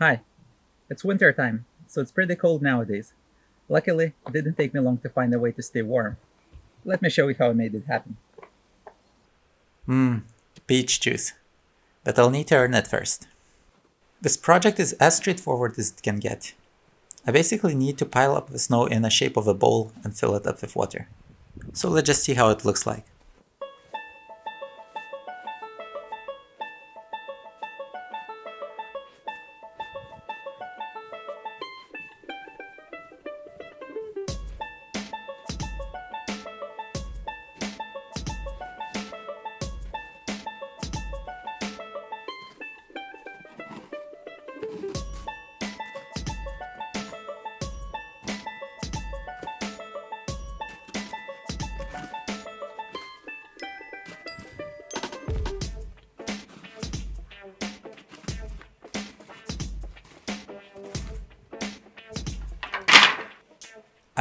Hi, it's winter time, so it's pretty cold nowadays. Luckily, it didn't take me long to find a way to stay warm. Let me show you how I made it happen. Mmm, peach juice. But I'll need to earn it first. This project is as straightforward as it can get. I basically need to pile up the snow in the shape of a bowl and fill it up with water. So let's just see how it looks like.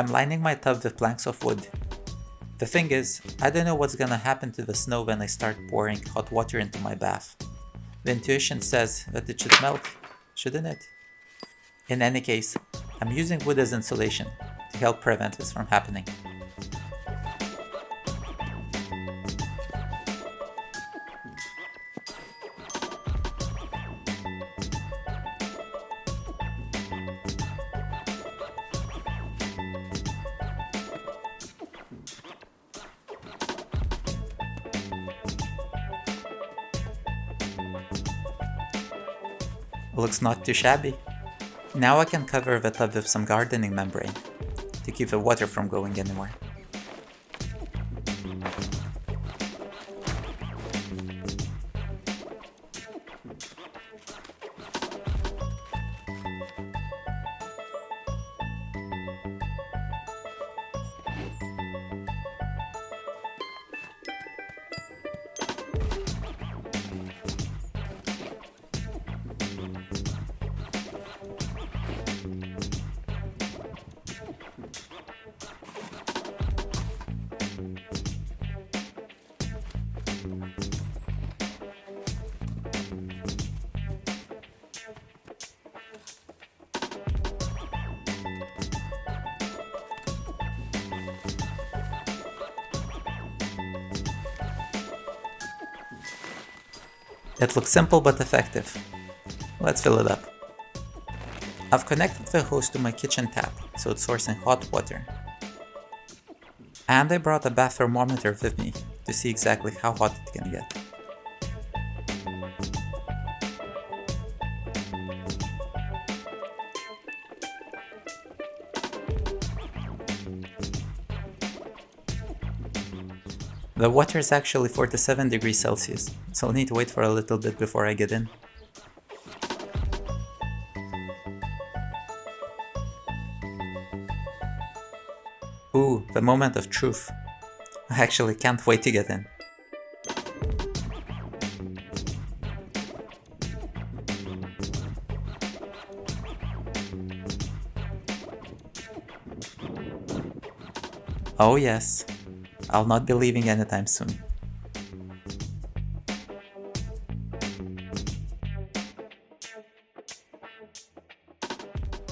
I'm lining my tub with planks of wood. The thing is, I don't know what's gonna happen to the snow when I start pouring hot water into my bath. The intuition says that it should melt, shouldn't it? In any case, I'm using wood as insulation to help prevent this from happening. Looks not too shabby. Now I can cover the tub with some gardening membrane to keep the water from going anywhere. It looks simple but effective. Let's fill it up. I've connected the hose to my kitchen tap so it's sourcing hot water. And I brought a bath thermometer with me to see exactly how hot it can get. The water is actually 47 degrees Celsius, so I'll need to wait for a little bit before I get in. Ooh, the moment of truth. I actually can't wait to get in. Oh yes, I'll not be leaving anytime soon.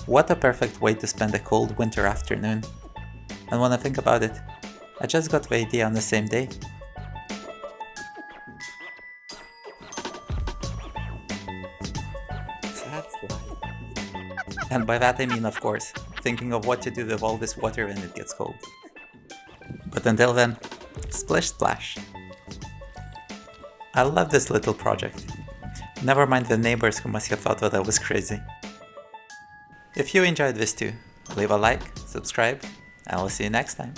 What a perfect way to spend a cold winter afternoon. And when I think about it, I just got the idea on the same day. That's life. And by that I mean, of course, thinking of what to do with all this water when it gets cold. But until then, splish splash. I love this little project. Never mind the neighbors who must have thought that I was crazy. If you enjoyed this too, leave a like, subscribe, and I'll see you next time.